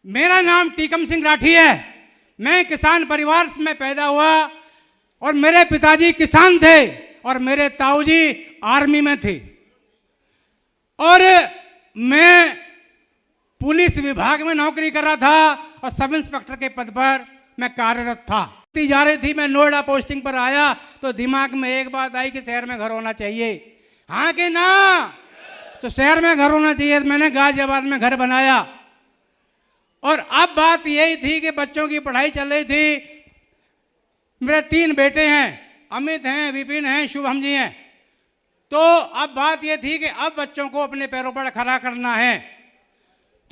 मेरा नाम टीकम सिंह राठी है। मैं किसान परिवार में पैदा हुआ और मेरे पिताजी किसान थे और मेरे ताऊजी आर्मी में थे और मैं पुलिस विभाग में नौकरी कर रहा था और सब इंस्पेक्टर के पद पर मैं कार्यरत था। जा रही थी, मैं नोएडा पोस्टिंग पर आया तो दिमाग में एक बात आई कि शहर में घर होना चाहिए। हाँ कि ना? तो शहर में घर होना चाहिए। मैंने गाजियाबाद में घर बनाया और अब बात यही थी कि बच्चों की पढ़ाई चल रही थी। मेरे 3 बेटे हैं, अमित हैं, विपिन हैं, शुभम जी हैं। तो अब बात यह थी कि अब बच्चों को अपने पैरों पर खड़ा करना है।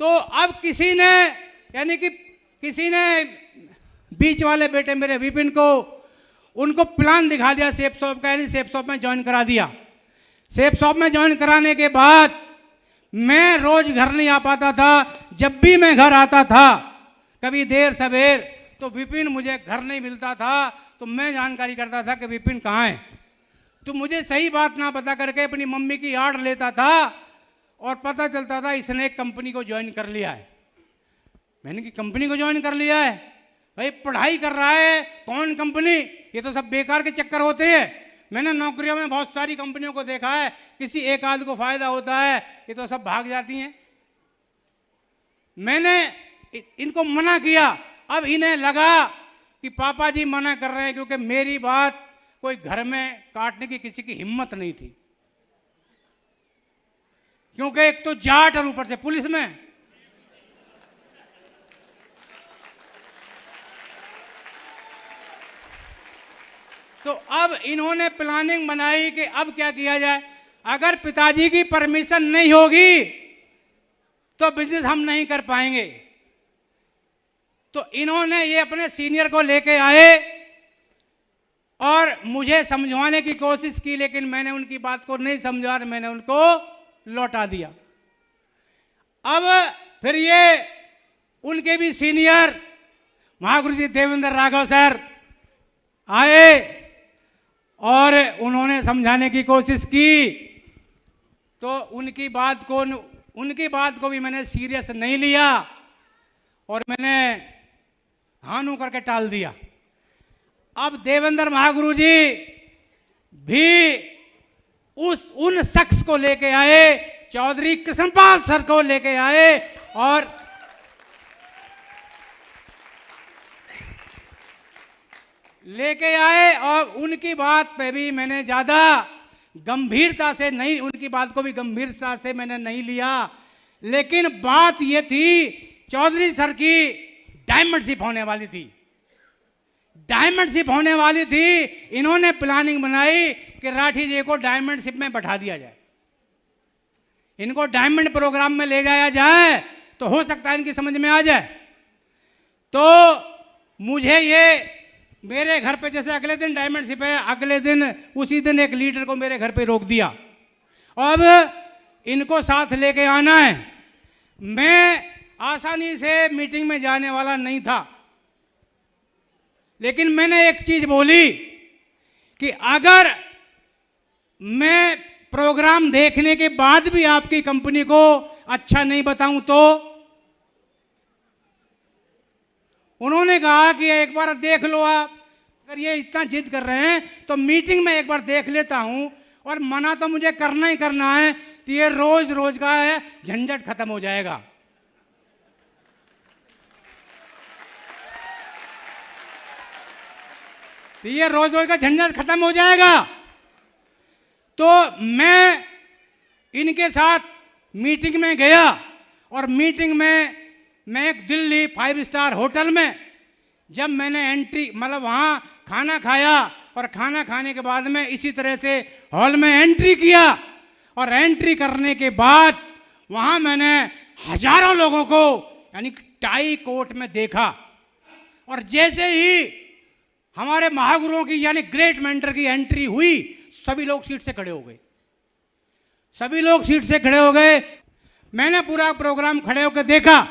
तो अब किसी ने बीच वाले बेटे मेरे विपिन को उनको प्लान दिखा दिया सेफ शॉप का, यानी सेफ शॉप में ज्वाइन करा दिया। सेफ शॉप में ज्वाइन कराने के बाद मैं रोज घर नहीं आ पाता था। जब भी मैं घर आता था, कभी देर सवेर, तो विपिन मुझे घर नहीं मिलता था। तो मैं जानकारी करता था कि विपिन कहाँ है। तो मुझे सही बात ना पता करके अपनी मम्मी की आड़ लेता था और पता चलता था इसने एक कंपनी को ज्वाइन कर लिया है। मैंने कि कंपनी को ज्वाइन कर लिया है? भाई पढ़ाई कर रहा है, कौन कंपनी? ये तो सब बेकार के चक्कर होते हैं। मैंने नौकरियों में बहुत सारी कंपनियों को देखा है, किसी एक आध को फायदा होता है, ये तो सब भाग जाती हैं। मैंने इनको मना किया। अब इन्हें लगा कि पापा जी मना कर रहे हैं, क्योंकि मेरी बात कोई घर में काटने की किसी की हिम्मत नहीं थी, क्योंकि एक तो जाट और ऊपर से पुलिस में। तो अब इन्होंने प्लानिंग बनाई कि अब क्या किया जाए। अगर पिताजी की परमिशन नहीं होगी तो बिजनेस हम नहीं कर पाएंगे। तो इन्होंने ये अपने सीनियर को लेके आए और मुझे समझाने की कोशिश की, लेकिन मैंने उनकी बात को नहीं समझा, मैंने उनको लौटा दिया। अब फिर ये उनके भी सीनियर महागुरु जी देवेंद्र राघव सर आए और उन्होंने समझाने की कोशिश की। तो उनकी बात को भी मैंने सीरियस नहीं लिया और मैंने हानू करके टाल दिया। अब देवेंद्र महागुरु जी भी उन शख्स को लेके आए, चौधरी कृष्णपाल सर को लेके आए और उनकी बात पे भी मैंने ज़्यादा गंभीरता से नहीं, उनकी बात को भी गंभीरता से मैंने नहीं लिया। लेकिन बात ये थी, चौधरी सर की डायमंडशिप होने वाली थी। इन्होंने प्लानिंग बनाई कि राठी जी को डायमंडशिप में बैठा दिया जाए, इनको डायमंड प्रोग्राम में ले जाया जाए, तो हो सकता है इनकी समझ में आ जाए। तो मुझे ये मेरे घर पे, जैसे अगले दिन डायमंडशिप है, अगले दिन उसी दिन एक लीडर को मेरे घर पे रोक दिया। अब इनको साथ लेके आना है। मैं आसानी से मीटिंग में जाने वाला नहीं था, लेकिन मैंने एक चीज बोली कि अगर मैं प्रोग्राम देखने के बाद भी आपकी कंपनी को अच्छा नहीं बताऊं तो? उन्होंने कहा कि एक बार देख लो आप, अगर ये इतना जिद कर रहे हैं तो मीटिंग में एक बार देख लेता हूं, और मना तो मुझे करना ही करना है, तो ये रोज का है झंझट खत्म हो जाएगा। तो ये रोज का झंझट खत्म हो जाएगा। तो मैं इनके साथ मीटिंग में गया और मीटिंग में मैं एक दिल्ली 5 स्टार होटल में, जब मैंने एंट्री, मतलब वहाँ खाना खाया और खाना खाने के बाद में इसी तरह से हॉल में एंट्री किया, और एंट्री करने के बाद वहाँ मैंने हजारों लोगों को यानी टाई कोट में देखा। और जैसे ही हमारे महागुरुओं की यानी ग्रेट मेंटर की एंट्री हुई, सभी लोग सीट से खड़े हो गए। मैंने पूरा प्रोग्राम खड़े होकर देखा,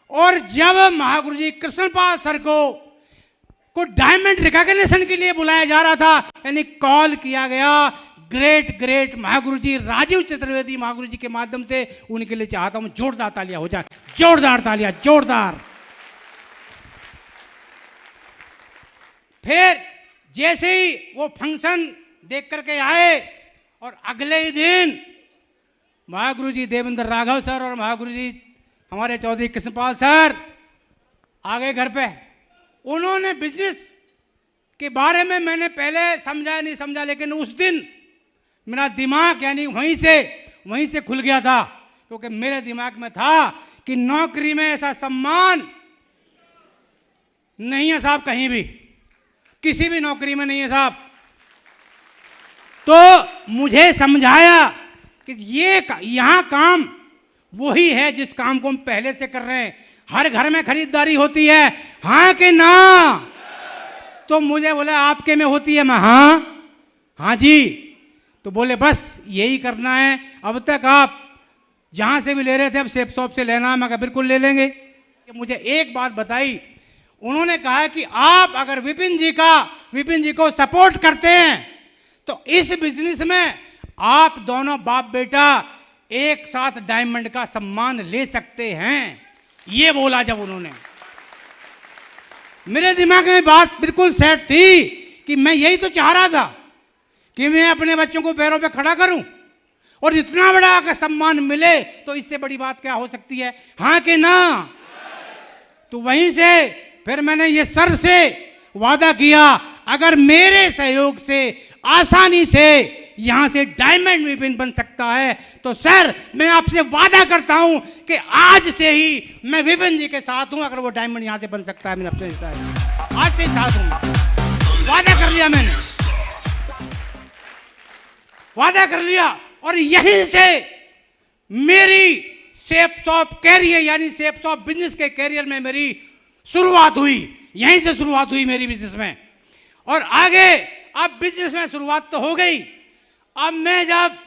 और जब महागुरु जी कृष्णपाल सर को डायमंड रिकॉग्निशन के लिए बुलाया जा रहा था, यानी कॉल किया गया, ग्रेट ग्रेट महागुरु जी राजीव चतुर्वेदी महागुरु जी के माध्यम से उनके लिए चाहता हूं जोरदार तालियां हो जाए, जोरदार तालियां, जोरदार। फिर जैसे ही वो फंक्शन देख करके आए और अगले ही दिन महागुरु जी देवेंद्र राघव सर और महागुरु जी हमारे चौधरी कृष्णपाल सर आ गए घर पे। उन्होंने बिजनेस के बारे में मैंने पहले समझा नहीं समझा, लेकिन उस दिन मेरा दिमाग यानी वहीं से खुल गया था, क्योंकि मेरे दिमाग में था कि नौकरी में ऐसा सम्मान नहीं है साहब, कहीं भी किसी भी नौकरी में नहीं है साहब। तो मुझे समझाया कि यहाँ काम वही है जिस काम को हम पहले से कर रहे हैं। हर घर में खरीदारी होती है, हाँ कि ना? तो मुझे बोला आपके में होती है, मैं हाँ जी। तो बोले बस यही करना है, अब तक आप जहाँ से भी ले रहे थे अब सेफ शॉप से लेना है। मैं कहा बिल्कुल ले लेंगे। मुझे एक बात बताई, उन्होंने कहा कि आप अगर विपिन जी को सपोर्ट करते हैं तो इस बिजनेस में आप दोनों बाप बेटा एक साथ डायमंड का सम्मान ले सकते हैं। ये बोला जब उन्होंने, मेरे दिमाग में बात बिल्कुल सेट थी कि मैं यही तो चाह रहा था कि मैं अपने बच्चों को पैरों पे खड़ा करूं और इतना बड़ा अगर सम्मान मिले तो इससे बड़ी बात क्या हो सकती है, हाँ कि ना? तो वहीं से फिर मैंने ये सर से वादा किया, अगर मेरे सहयोग से आसानी से यहां से डायमंड विपिन बन सकता है तो सर मैं आपसे वादा करता हूं कि आज से ही मैं विपिन जी के साथ हूं। अगर वो डायमंड यहां से बन सकता है, मैंने अपने आज से ही साथ हूं, वादा कर लिया मैंने, वादा कर लिया। और यहीं से मेरी सेफ शॉप कैरियर यानी सेफ शॉप बिजनेस के कैरियर में मेरी शुरुआत हुई, यहीं से शुरुआत हुई मेरी बिजनेस में। और आगे अब बिजनेस में शुरुआत तो हो गई, अब मैं जब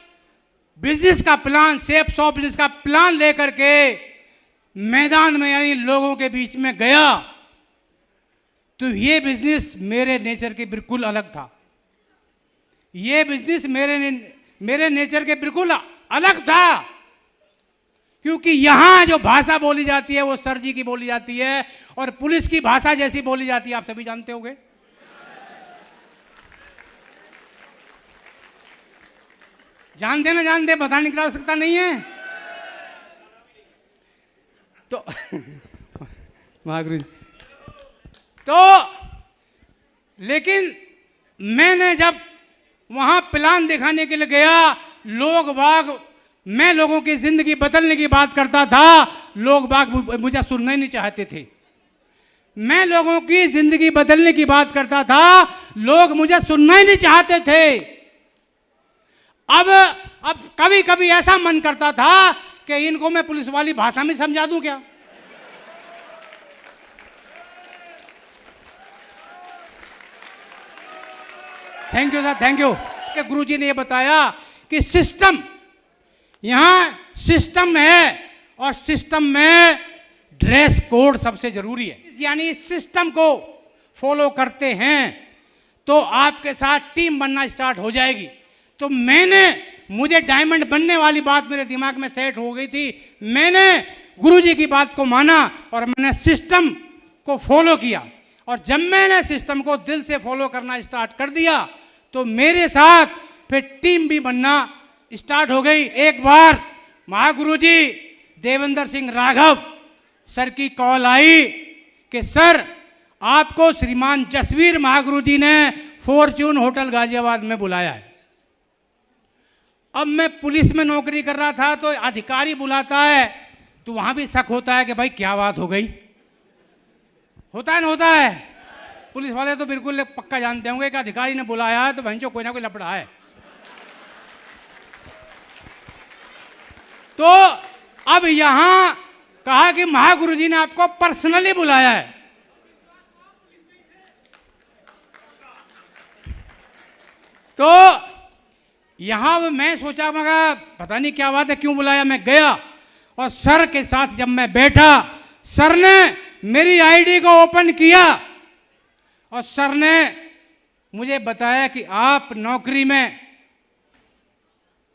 बिजनेस का प्लान, सेफ शॉप बिजनेस का प्लान लेकर के मैदान में यानी लोगों के बीच में गया तो ये बिजनेस मेरे नेचर के बिल्कुल अलग था। ये बिजनेस मेरे नेचर के बिल्कुल अलग था, क्योंकि यहां जो भाषा बोली जाती है वो सर जी की बोली जाती है और पुलिस की भाषा जैसी बोली जाती है, आप सभी जानते होंगे। जानते ना जानते बताने की आवश्यकता नहीं है। तो महागुरु तो लेकिन मैंने जब वहां प्लान दिखाने के लिए गया, मैं लोगों की जिंदगी बदलने की बात करता था, लोग बाग मुझे सुनना ही नहीं चाहते थे। मैं लोगों की जिंदगी बदलने की बात करता था, लोग मुझे सुनना ही नहीं चाहते थे। अब कभी कभी ऐसा मन करता था कि इनको मैं पुलिस वाली भाषा में समझा दूं क्या। Thank you sir, thank you. कि गुरुजी ने ये बताया कि सिस्टम, यहां सिस्टम है और सिस्टम में ड्रेस कोड सबसे जरूरी है। यानी सिस्टम को फॉलो करते हैं तो आपके साथ टीम बनना स्टार्ट हो जाएगी। तो मुझे डायमंड बनने वाली बात मेरे दिमाग में सेट हो गई थी। मैंने गुरुजी की बात को माना और मैंने सिस्टम को फॉलो किया। और जब मैंने सिस्टम को दिल से फॉलो करना स्टार्ट कर दिया तो मेरे साथ फिर टीम भी बनना स्टार्ट हो गई। एक बार महागुरुजी देवेंद्र सिंह राघव सर की कॉल आई कि सर आपको श्रीमान जसवीर महागुरुजी ने फॉर्च्यून होटल गाजियाबाद में बुलाया है। अब मैं पुलिस में नौकरी कर रहा था तो अधिकारी बुलाता है तो वहां भी शक होता है कि भाई क्या बात हो गई, होता है ना, होता है। पुलिस वाले तो बिल्कुल पक्का जानते होंगे कि अधिकारी ने बुलाया है तो भैंसो कोई ना कोई लफड़ा है। तो अब यहां कहा कि महागुरुजी ने आपको पर्सनली बुलाया है। तो यहां मैं सोचा, मगर पता नहीं क्या बात है, क्यों बुलाया। मैं गया और सर के साथ जब मैं बैठा, सर ने मेरी आईडी को ओपन किया और सर ने मुझे बताया कि आप नौकरी में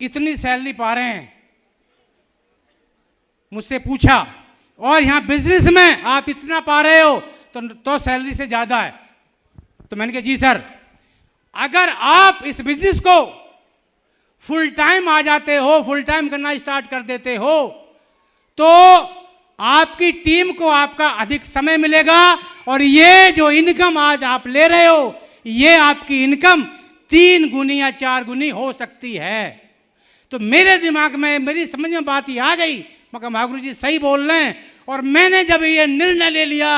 इतनी सैलरी पा रहे हैं, मुझसे पूछा, और यहाँ बिजनेस में आप इतना पा रहे हो तो सैलरी से ज़्यादा है। तो मैंने कहा जी सर, अगर आप इस बिजनेस को फुल टाइम आ जाते हो, फुल टाइम करना स्टार्ट कर देते हो, तो आपकी टीम को आपका अधिक समय मिलेगा, और ये जो इनकम आज आप ले रहे हो, ये आपकी इनकम 3 गुनी या 4 गुनी हो सकती है। तो मेरे दिमाग में, मेरी समझ में बात ये आ गई, मैं कहा महागुरु जी सही बोल रहे हैं। और मैंने जब ये निर्णय ले लिया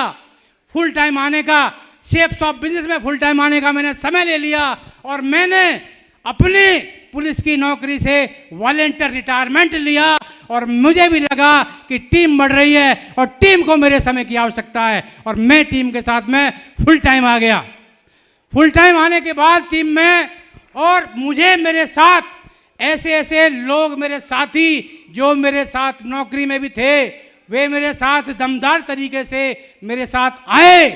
फुल टाइम आने का, शेप्स ऑफ बिजनेस में फुल टाइम आने का मैंने समय ले लिया, और मैंने अपनी पुलिस की नौकरी से वॉलंटियर रिटायरमेंट लिया, और मुझे भी लगा कि टीम बढ़ रही है और टीम को मेरे समय की आवश्यकता है, और मैं टीम के साथ में फुल टाइम आ गया। फुल टाइम आने के बाद टीम में, और मुझे मेरे साथ ऐसे ऐसे लोग, मेरे साथी जो मेरे साथ नौकरी में भी थे, वे मेरे साथ दमदार तरीके से मेरे साथ आए।